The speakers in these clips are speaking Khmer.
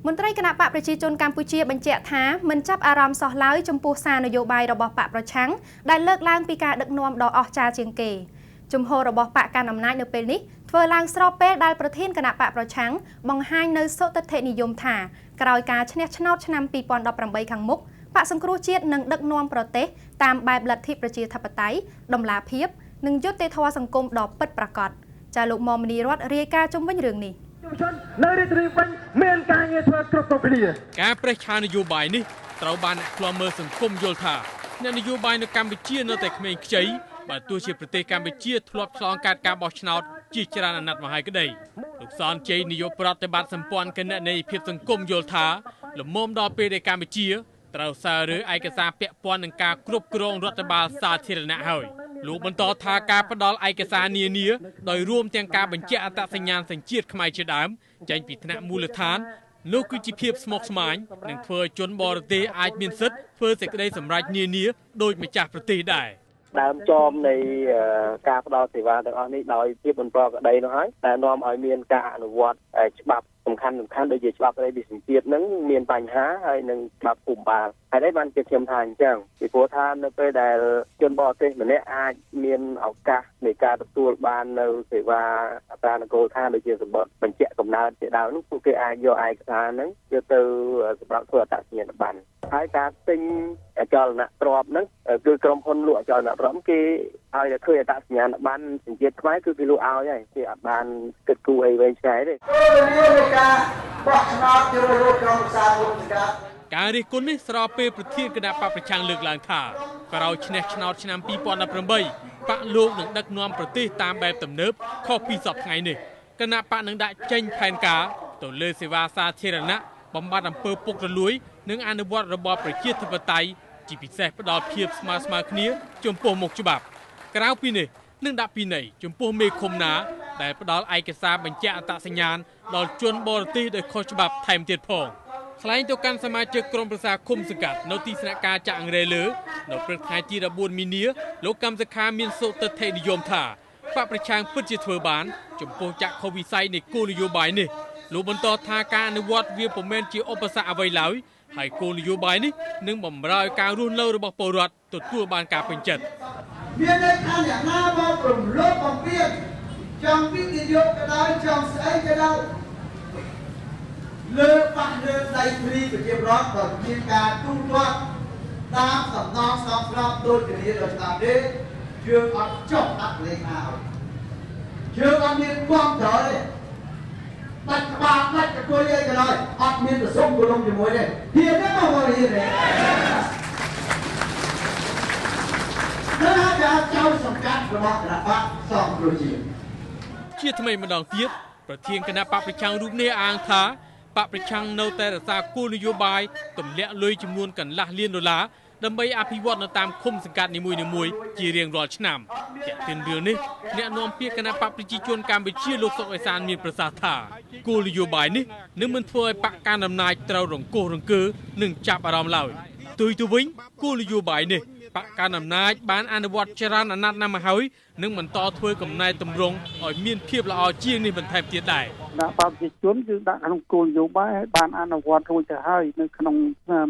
មន្ត្រីគណៈបកប្រជាជនកម្ពុជាបញ្ជាក់ថាមិនចាប់អារម្មណ៍សោះឡើយចំពោះសារនយោបាយរបស់បកប្រឆាំងដែលលើកឡើងពីការដឹកនាំដ៏អស្ចារ្យជាងគេជំហររបស់បកកណ្ដាលអំណាចនៅពេលនេះធ្វើឡើងស្របពេលដែលប្រធានគណៈបកប្រឆាំងបង្ហាញនៅសុទិដ្ឋិនិយមថាក្រោយការឈ្នះឆ្នោតឆ្នាំ2018ខាងមុខបកសង្គ្រោះជាតិនឹងដឹកនាំប្រទេសតាមបែបលទ្ធិប្រជាធិបតេយ្យតម្លាភាពនិងយុត្តិធម៌សង្គមដ៏ពិតប្រាកដចាលោកមុំមនីរតរាយការណ៍ជុំវិញរឿងនេះនៅរាជធានីវិញមានការងារធ្វើគ្រប់គ្នាការប្រេះឆានយោបាយនេះត្រូវបានអ្នកខ្លាំមើលសង្គមយល់ថាអ្នកនយោបាយនៅកម្ពុជានៅតែក្មេងខ្ចីបើទោះជាប្រទេសកម្ពុជាធ្លាប់ឆ្លងកាត់ការបោះឆ្នោតជាច្រើនអាណត្តិមកហើយក្តីលោកសនជ័យនាយកប្រតិបត្តិសម្ព័ន្ធគណនេយ្យភាពសង្គមយល់ថាលំមុំដល់ពេលដែលកម្ពុជាត្រូវសាររើឯកសារពាក់ព័ន្ធនឹងការគ្រប់គ្រងរដ្ឋបាលសាធារណៈហើយលោកបន្តថាការផ្ដល់ឯកសារនានាដោយរួមទាំងការបញ្ជាក់អត្តសញ្ញាណសញ្ជាតិខ្មែរជាដើមចេញពីថ្នាក់មូលដ្ឋាននោះគឺជាភាពស្មុគស្មាញនិងធ្វើឲ្យជនបរទេសអាចមានសិទ្ធិធ្វើសេចក្តីសម្រេចនានាដោយម្ចាស់ប្រទេសដែរដើមចំនៃការផ្ដល់សេវាទាំងអស់នេះដោយភាពមិនប្រក្រតីនោះហើយតែនាំឲ្យមានការអនុវត្តច្បាប់សំខាន់ដូចជាច្បាប់ស្តីពីសញ្ជាតិនឹងមានបញ្ហាហើយនឹងច្បាប់ភូមិបាលហើយនេះបានជាខ្ញុំថាអញ្ចឹងពីព្រោះថានៅពេលដែលជនបរទេសម្នាក់អាចមានឱកាសនៃការទទួលបាននៅសេវាអត្រានុកូលដ្ឋានដូចជាសម្បត្តិបញ្ជាក់កំណើតជាដើមនោះពួកគេអាចយកឯកសារហ្នឹងយកទៅសម្រាប់ធ្វើអត្តសញ្ញាណប័ណ្ណហើយការទិញអចលនទ្រព្យហ្នឹងគឺក្រុមហ៊ុនលក់អចលនទ្រព្យគេឲ្យតែឃើញអត្តសញ្ញាណប័ណ្ណសញ្ជាតិខ្មែរគឺគេលក់ឲ្យហើយគេអត់បានគិតគូរអីវែងឆ្ងាយទេការរិះគន់នេះស្របពេលប្រធានគណៈបកប្រឆាំងលើកឡើងថាក្រោយឈ្នះឆ្នោតឆ្នាំ2018បកលោកនឹងដឹកនាំប្រទេសតាមបែបទំនើបខុសពីសពថ្ងៃនេះគណៈបកនឹងដាក់ចេញផែនការទៅលើសេវាសាធារណៈបំបត្តិអំពើពុករលួយនិងអនុវត្តរបបប្រជាធិបតេយ្យជាពិសេសផ្ដល់ភាពស្មើគ្នាចំពោះមុខច្បាប់ក្រៅពីនេះនឹងដាក់ពិន័យចំពោះមេឃុំណាដែលផ្ដល់ឯកសារបញ្ជាក់អត្តសញ្ញាណដល់ជនបរទេសដោយខុសច្បាប់ថែមទៀតផងថ្លែងទៅកាន់សមាជិកក្រុមប្រឹក្សាឃុំសង្កាត់នៅទីស្នាក់ការចាក់អង្រែលើនៅព្រឹកថ្ងៃទី14មីនាលោកកម្មសខាមានសុទិដ្ឋិនិយមថាបកប្រឆាំងពិតជាធ្វើបានចំពោះចក្ខុវិស័យនៃគោលនយោបាយនេះលោកបន្តថាការអនុវត្តវាពុំមែនជាឧបសគ្គអ្វីឡើយហើយគោលនយោបាយនេះនឹងបម្រើឲ្យការរស់នៅរបស់ពលរដ្ឋទទួលបានការពេញចិត្តមានន័យថាអ្នកណាមករំលោភបំពានចង់វិនិយោគក៏ដោយចង់ស្អីក៏ដោយលើបាក់លើដៃព្រីប្រជាប្រដ្ឋបើមានការទូទាត់តាមសំណងសំស្របដូចជារដ្ឋាភិបាលទេយើងអត់ចុះអត់លេខណាយើងអត់មានគាំទ្រទេបាច់ក្បាលបាច់កគួយអីក៏ដោយអត់មានប្រសុំគលំជាមួយទេហ៊ានទេមកហ៊ានទេនៅតែចៅសង្កាត់របស់គណៈបកសង្គ្រោះជាតិជាថ្មីម្ដងទៀតប្រធានគណៈបកប្រឆាំងរូបនេះអាងថាបកប្រឆាំងនៅតែរក្សាគោលនយោបាយទម្លាក់លុយចំនួនកន្លះលានដុល្លារដើម្បីអភិវឌ្ឍនៅតាមឃុំសង្កាត់នីមួយៗជារៀងរាល់ឆ្នាំជាទិនរឿងនេះអ្នកនាំពាក្យគណៈបកប្រជាជនកម្ពុជាលោកសុកអេសានមានប្រសាសន៍ថាគោលនយោបាយនេះនឹងមិនធ្វើឲ្យបកកណ្ដាលអំណាចត្រូវរង្គោះរង្គើនិងចាប់អារម្មណ៍ឡើយទុយទៅវិញគោលនយោបាយនេះបកកណ្ដាលអំណាចបានអនុវត្តច្រើនអាណត្តិណាស់មកហើយនឹងបន្តធ្វើកំណែតម្រង់ឲ្យមានភាពល្អជាងនេះបន្ថែមទៀតដែរដាក់បព្វជិជនគឺដាក់ក្នុងគោលនយោបាយឲ្យបានអនុវត្តរួចទៅហើយនៅក្នុង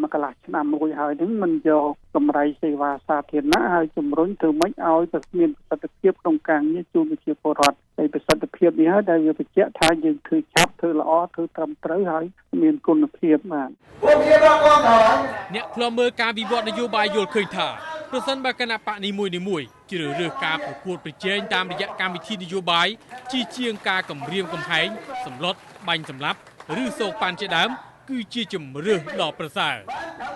មួយកន្លះឆ្នាំរួចហើយនឹងមិនយកកម្រៃសេវាសាធារណៈហើយជំរុញធ្វើម៉េចឲ្យមានប្រសិទ្ធភាពក្នុងការងារជូនប្រជាពលរដ្ឋហើយប្រសិទ្ធភាពនេះហើយដែលវាបញ្ជាក់ថាយើងធ្វើចាប់ធ្វើល្អធ្វើត្រឹមត្រូវហើយមានគុណភាពបាទពួកគេบอกកងតើអ្នកខ្លំមើលការវិវត្តនយោបាយយល់ឃើញថាប្រសិនបើគណៈបកនីមួយៗជ្រើសរើសការប្រកួតប្រជែងតាមរយៈកម្មវិធីនយោបាយជាងការគម្រាមកំហែងសម្លុតបាញ់សម្លាប់ឬសោកប៉ាន់ជាដើមគឺជាជំរឿសដ៏ប្រសើរ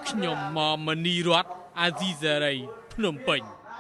ខ្ញុំមុំមនីរតអាស៊ីសេរីភ្នំពេញ